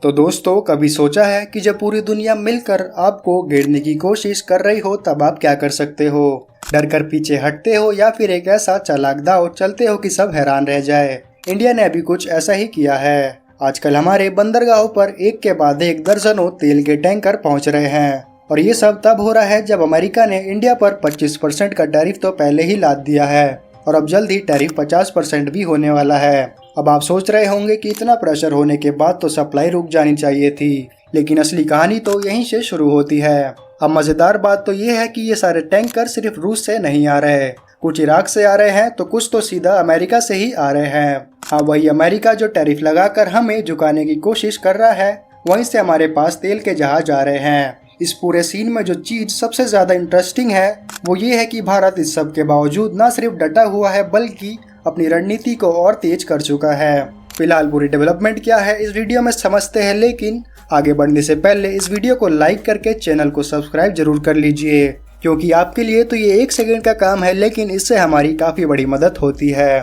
तो दोस्तों, कभी सोचा है कि जब पूरी दुनिया मिलकर आपको घेरने की कोशिश कर रही हो तब आप क्या कर सकते हो? डर कर पीछे हटते हो या फिर एक ऐसा चालाक दांव चलते हो कि सब हैरान रह जाए? इंडिया ने अभी कुछ ऐसा ही किया है। आजकल हमारे बंदरगाहों पर एक के बाद एक दर्जनों तेल के टैंकर पहुंच रहे हैं और ये सब तब हो रहा है जब अमेरिका ने इंडिया पर 25% का टैरिफ तो पहले ही लाद दिया है और अब जल्द ही टैरिफ 50% भी होने वाला है। अब आप सोच रहे होंगे कि इतना प्रेशर होने के बाद तो सप्लाई रुक जानी चाहिए थी, लेकिन असली कहानी तो यहीं से शुरू होती है। अब मजेदार बात तो ये है कि ये सारे टैंकर सिर्फ रूस से नहीं आ रहे, कुछ इराक से आ रहे हैं तो कुछ तो सीधा अमेरिका से ही आ रहे हैं। हाँ, वही अमेरिका जो टैरिफ लगाकर हमें झुकाने की कोशिश कर रहा है, वहीं से हमारे पास तेल के जहाज आ रहे हैं। इस पूरे सीन में जो चीज सबसे ज्यादा इंटरेस्टिंग है वो ये है कि भारत इस सब के बावजूद न सिर्फ डटा हुआ है बल्कि अपनी रणनीति को और तेज कर चुका है। फिलहाल पूरी डेवलपमेंट क्या है इस वीडियो में समझते हैं, लेकिन आगे बढ़ने से पहले इस वीडियो को लाइक करके चैनल को सब्सक्राइब जरूर कर लीजिए, क्योंकि आपके लिए तो ये 1 सेकंड का काम है, लेकिन इससे हमारी काफी बड़ी मदद होती है।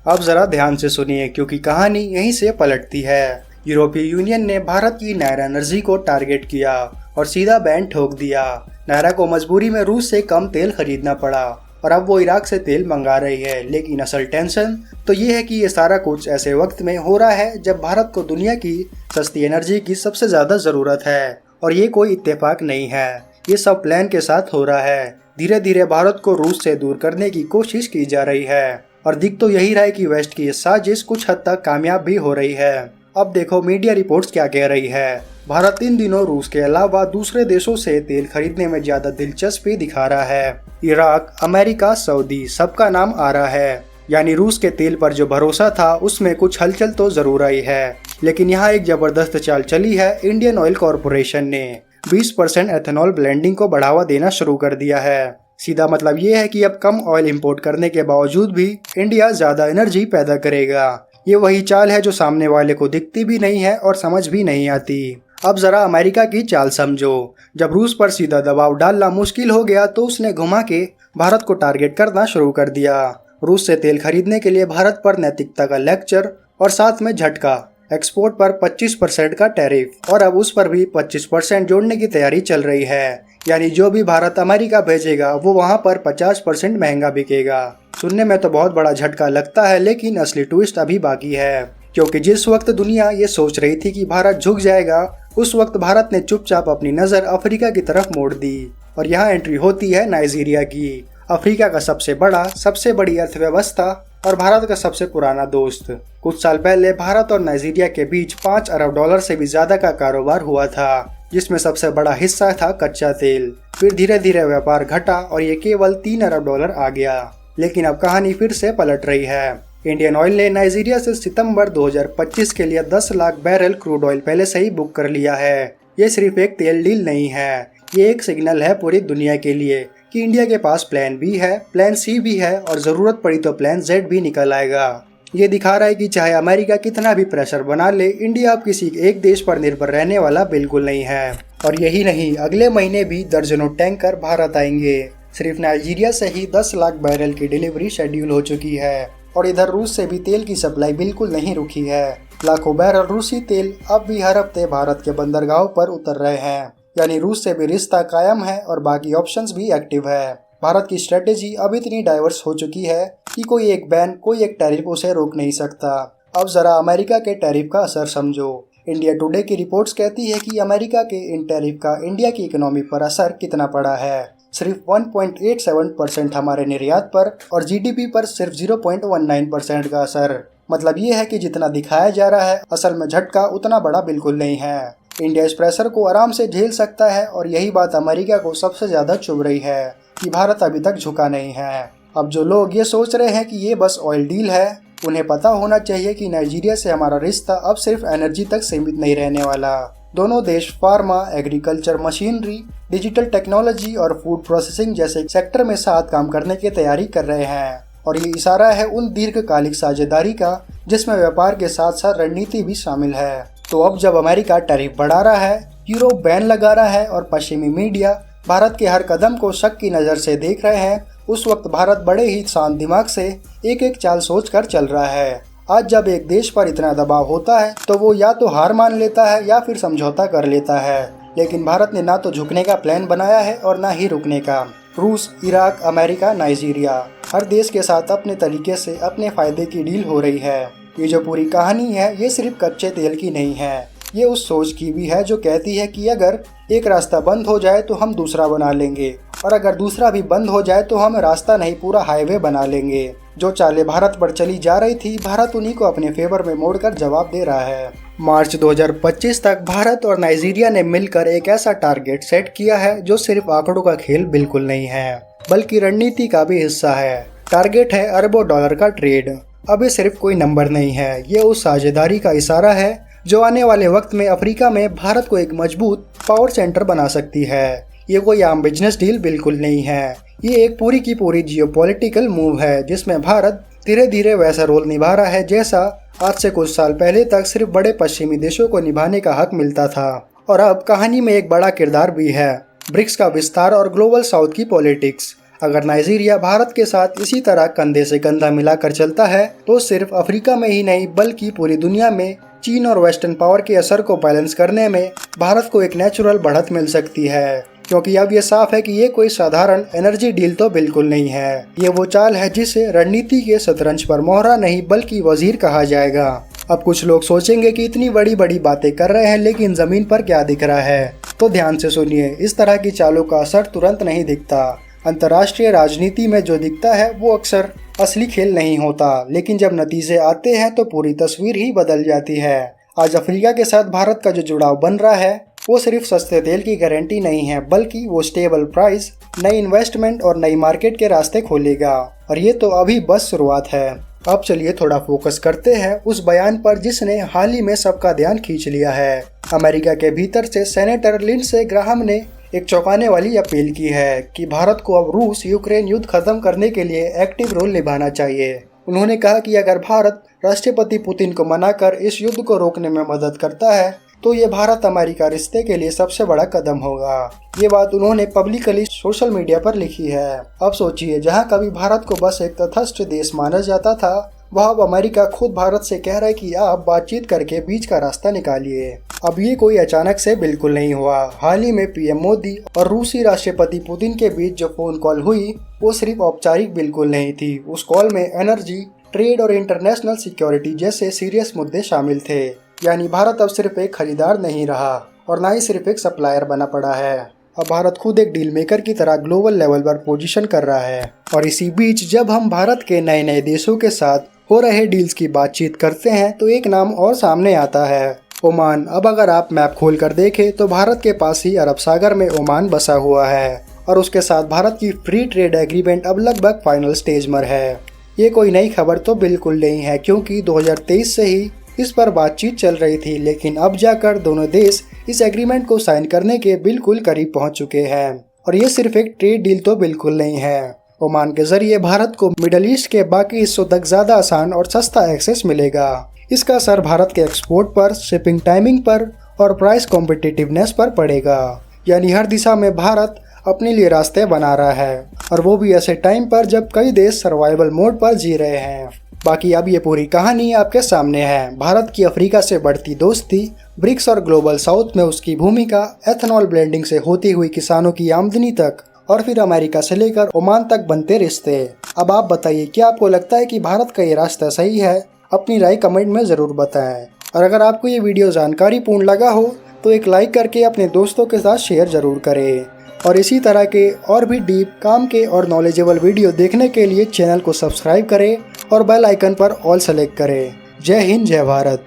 अब जरा ध्यान से सुनिए, क्योंकि कहानी यहीं से पलटती है। यूरोपीय यूनियन ने भारत की नायरा एनर्जी को टारगेट किया और सीधा बैन ठोक दिया। नायरा को मजबूरी में रूस से कम तेल खरीदना पड़ा और अब वो इराक से तेल मंगा रही है। लेकिन असल टेंशन तो ये है कि ये सारा कुछ ऐसे वक्त में हो रहा है जब भारत को दुनिया की सस्ती एनर्जी की सबसे ज्यादा जरूरत है और ये कोई इत्तेफाक नहीं है, ये सब प्लान के साथ हो रहा है। धीरे धीरे भारत को रूस से दूर करने की कोशिश की जा रही है और दिख तो यही रहा है कि वेस्ट की ये साजिश कुछ हद तक कामयाब भी हो रही है। अब देखो मीडिया रिपोर्ट्स क्या कह रही है। भारत इन दिनों रूस के अलावा दूसरे देशों से तेल खरीदने में ज्यादा दिलचस्पी दिखा रहा है। इराक, अमेरिका, सऊदी सबका नाम आ रहा है, यानी रूस के तेल पर जो भरोसा था उसमें कुछ हलचल तो जरूर आई है। लेकिन यहाँ एक जबरदस्त चाल चली है। इंडियन ऑयल कॉरपोरेशन ने 20% एथेनॉल ब्लेंडिंग को बढ़ावा देना शुरू कर दिया है। सीधा मतलब ये है कि अब कम ऑयल इंपोर्ट करने के बावजूद भी इंडिया ज्यादा एनर्जी पैदा करेगा। ये वही चाल है जो सामने वाले को दिखती भी नहीं है और समझ भी नहीं आती। अब जरा अमेरिका की चाल समझो। जब रूस पर सीधा दबाव डालना मुश्किल हो गया तो उसने घुमा के भारत को टारगेट करना शुरू कर दिया। रूस से तेल खरीदने के लिए भारत पर नैतिकता का लेक्चर और साथ में झटका, एक्सपोर्ट पर 25% का टैरिफ और अब उस पर भी 25% जोड़ने की तैयारी चल रही है। यानी जो भी भारत अमेरिका भेजेगा वो वहाँ पर 50% महंगा बिकेगा। सुनने में तो बहुत बड़ा झटका लगता है, लेकिन असली ट्विस्ट अभी बाकी है, क्योंकि जिस वक्त दुनिया ये सोच रही थी कि भारत झुक जाएगा, उस वक्त भारत ने चुपचाप अपनी नज़र अफ्रीका की तरफ मोड़ दी और यहाँ एंट्री होती है नाइजीरिया की। अफ्रीका का सबसे बड़ी अर्थव्यवस्था और भारत का सबसे पुराना दोस्त। कुछ साल पहले भारत और नाइजीरिया के बीच $5 अरब से भी ज्यादा का कारोबार हुआ था, जिसमें सबसे बड़ा हिस्सा था कच्चा तेल। फिर धीरे धीरे व्यापार घटा और ये केवल $3 अरब आ गया। लेकिन अब कहानी फिर से पलट रही है। इंडियन ऑयल ने नाइजीरिया से सितंबर 2025 के लिए 10 लाख बैरल क्रूड ऑयल पहले से ही बुक कर लिया है। ये सिर्फ एक तेल डील नहीं है, ये एक सिग्नल है पूरी दुनिया के लिए कि इंडिया के पास प्लान बी है, प्लान सी भी है और जरूरत पड़ी तो प्लान जेड भी निकल आएगा। ये दिखा रहा है कि चाहे अमेरिका कितना भी प्रेशर बना ले, इंडिया अब किसी एक देश पर निर्भर रहने वाला बिल्कुल नहीं है। और यही नहीं, अगले महीने भी दर्जनों टैंकर भारत आएंगे। सिर्फ नाइजीरिया से ही 10 लाख बैरल की डिलीवरी शेड्यूल हो चुकी है और इधर रूस से भी तेल की सप्लाई बिल्कुल नहीं रुकी है। लाखों बैरल रूसी तेल अब भी हर हफ्ते भारत के बंदरगाहों पर उतर रहे हैं। यानी रूस से भी रिश्ता कायम है और बाकी ऑप्शंस भी एक्टिव है। भारत की स्ट्रेटेजी अब इतनी डाइवर्स हो चुकी है कि कोई एक बैन, कोई एक टैरिफ उसे रोक नहीं सकता। अब जरा अमेरिका के टैरिफ का असर समझो। इंडिया टुडे की रिपोर्ट्स कहती है कि अमेरिका के इन टैरिफ का इंडिया की इकोनॉमी पर असर कितना पड़ा है। सिर्फ 1.87% हमारे निर्यात पर और जीडीपी पर सिर्फ 0.19% का असर। मतलब ये है कि जितना दिखाया जा रहा है, असल में झटका उतना बड़ा बिल्कुल नहीं है। इंडिया इस प्रेशर को आराम से झेल सकता है और यही बात अमेरिका को सबसे ज्यादा चुभ रही है कि भारत अभी तक झुका नहीं है। अब जो लोग ये सोच रहे हैं कि ये बस ऑयल डील है, उन्हें पता होना चाहिए कि नाइजीरिया से हमारा रिश्ता अब सिर्फ एनर्जी तक सीमित नहीं रहने वाला। दोनों देश pharma, agriculture, machinery, digital technology और फूड प्रोसेसिंग जैसे सेक्टर में साथ काम करने की तैयारी कर रहे हैं और ये इशारा है उन दीर्घकालिक साझेदारी का जिसमें व्यापार के साथ साथ रणनीति भी शामिल है। तो अब जब अमेरिका टैरिफ बढ़ा रहा है, यूरोप बैन लगा रहा है और पश्चिमी मीडिया भारत के हर कदम को शक की नज़र से देख रहे हैं, उस वक्त भारत बड़े ही शांत दिमाग से एक एक चाल सोच कर चल रहा है। आज जब एक देश पर इतना दबाव होता है तो वो या तो हार मान लेता है या फिर समझौता कर लेता है, लेकिन भारत ने ना तो झुकने का प्लान बनाया है और ना ही रुकने का। रूस, इराक, अमेरिका, नाइजीरिया, हर देश के साथ अपने तरीके से अपने फायदे की डील हो रही है। ये जो पूरी कहानी है ये सिर्फ कच्चे तेल की नहीं है, ये उस सोच की भी है जो कहती है कि अगर एक रास्ता बंद हो जाए तो हम दूसरा बना लेंगे, और अगर दूसरा भी बंद हो जाए तो हम रास्ता नहीं पूरा हाईवे बना लेंगे। जो चालें भारत पर चली जा रही थी, भारत उन्हीं को अपने फेवर में मोड़कर जवाब दे रहा है। मार्च 2025 तक भारत और नाइजीरिया ने मिलकर एक ऐसा टारगेट सेट किया है जो सिर्फ आंकड़ों का खेल बिल्कुल नहीं है, बल्कि रणनीति का भी हिस्सा है। टारगेट है अरबों डॉलर का ट्रेड। अब ये सिर्फ कोई नंबर नहीं है, ये उस साझेदारी का इशारा है जो आने वाले वक्त में अफ्रीका में भारत को एक मजबूत पावर सेंटर बना सकती है। ये कोई आम बिजनेस डील बिल्कुल नहीं है, ये एक पूरी की पूरी जियोपॉलिटिकल मूव है जिसमें भारत धीरे धीरे वैसा रोल निभा रहा है जैसा आज से कुछ साल पहले तक सिर्फ बड़े पश्चिमी देशों को निभाने का हक मिलता था। और अब कहानी में एक बड़ा किरदार भी है, ब्रिक्स का विस्तार और ग्लोबल साउथ की पॉलिटिक्स। अगर नाइजीरिया भारत के साथ इसी तरह कंधे से कंधा मिलाकर चलता है तो सिर्फ अफ्रीका में ही नहीं बल्कि पूरी दुनिया में चीन और वेस्टर्न पावर के असर को बैलेंस करने में भारत को एक नेचुरल बढ़त मिल सकती है। क्योंकि अब ये साफ है कि ये कोई साधारण एनर्जी डील तो बिल्कुल नहीं है, ये वो चाल है जिसे रणनीति के शतरंज पर मोहरा नहीं बल्कि वजीर कहा जाएगा। अब कुछ लोग सोचेंगे कि इतनी बड़ी बड़ी बातें कर रहे हैं लेकिन जमीन पर क्या दिख रहा है, तो ध्यान से सुनिए। इस तरह की चालों का असर तुरंत नहीं दिखता। अंतर्राष्ट्रीय राजनीति में जो दिखता है वो अक्सर असली खेल नहीं होता, लेकिन जब नतीजे आते हैं तो पूरी तस्वीर ही बदल जाती है। आज अफ्रीका के साथ भारत का जो जुड़ाव बन रहा है वो सिर्फ सस्ते तेल की गारंटी नहीं है, बल्कि वो स्टेबल प्राइस, नई इन्वेस्टमेंट और नई मार्केट के रास्ते खोलेगा। और ये तो अभी बस शुरुआत है। अब चलिए थोड़ा फोकस करते हैं उस बयान पर जिसने हाल ही में सबका ध्यान खींच लिया है। अमेरिका के भीतर से सेनेटर लिंडसे ग्राहम ने एक चौंकाने वाली अपील की है कि भारत को अब रूस यूक्रेन युद्ध खत्म करने के लिए एक्टिव रोल निभाना चाहिए। उन्होंने कहा कि अगर भारत राष्ट्रपति पुतिन को मनाकर इस युद्ध को रोकने में मदद करता है तो ये भारत अमेरिका रिश्ते के लिए सबसे बड़ा कदम होगा। ये बात उन्होंने पब्लिकली सोशल मीडिया पर लिखी है। अब सोचिए, जहां कभी भारत को बस एक तटस्थ देश माना जाता था, वह अब अमेरिका खुद भारत से कह रहा है कि आप बातचीत करके बीच का रास्ता निकालिए। अब ये कोई अचानक से बिल्कुल नहीं हुआ। हाल ही में पीएम मोदी और रूसी राष्ट्रपति पुतिन के बीच जो फोन कॉल हुई वो सिर्फ औपचारिक बिल्कुल नहीं थी। उस कॉल में एनर्जी, ट्रेड और इंटरनेशनल सिक्योरिटी जैसे सीरियस मुद्दे शामिल थे। यानी भारत अब सिर्फ एक खरीदार नहीं रहा और ना ही सिर्फ एक सप्लायर बना पड़ा है। अब भारत खुद एक डील मेकर की तरह ग्लोबल लेवल पर पोजीशन कर रहा है। और इसी बीच जब हम भारत के नए नए देशों के साथ हो रहे डील्स की बातचीत करते हैं तो एक नाम और सामने आता है, ओमान। अब अगर आप मैप खोल कर देखें तो भारत के पास ही अरब सागर में ओमान बसा हुआ है और उसके साथ भारत की फ्री ट्रेड एग्रीमेंट अब लगभग फाइनल स्टेज पर है। ये कोई नई खबर तो बिल्कुल नहीं है, क्योंकि 2023 से ही इस पर बातचीत चल रही थी, लेकिन अब जाकर दोनों देश इस एग्रीमेंट को साइन करने के बिल्कुल करीब पहुंच चुके हैं। और ये सिर्फ एक ट्रेड डील तो बिल्कुल नहीं है। ओमान के जरिए भारत को मिडल ईस्ट के बाकी हिस्सों तक ज्यादा आसान और सस्ता एक्सेस मिलेगा। इसका असर भारत के एक्सपोर्ट पर, शिपिंग टाइमिंग पर और प्राइस कॉम्पिटिटिवनेस पर पड़ेगा। यानी हर दिशा में भारत अपने लिए रास्ते बना रहा है, और वो भी ऐसे टाइम पर जब कई देश सर्वाइवल मोड पर जी रहे हैं। बाकी अब ये पूरी कहानी आपके सामने है। भारत की अफ्रीका से बढ़ती दोस्ती, ब्रिक्स और ग्लोबल साउथ में उसकी भूमिका, एथेनॉल ब्लेंडिंग से होती हुई किसानों की आमदनी तक, और फिर अमेरिका से लेकर ओमान तक बनते रिश्ते। अब आप बताइए, क्या आपको लगता है कि भारत का ये रास्ता सही है? अपनी राय कमेंट में ज़रूर बताएं। और अगर आपको ये वीडियो जानकारीपूर्ण लगा हो तो एक लाइक करके अपने दोस्तों के साथ शेयर ज़रूर करें। और इसी तरह के और भी डीप काम के और नॉलेजेबल वीडियो देखने के लिए चैनल को सब्सक्राइब करें और बेल आइकन पर ऑल सेलेक्ट करें। जय हिंद, जय भारत।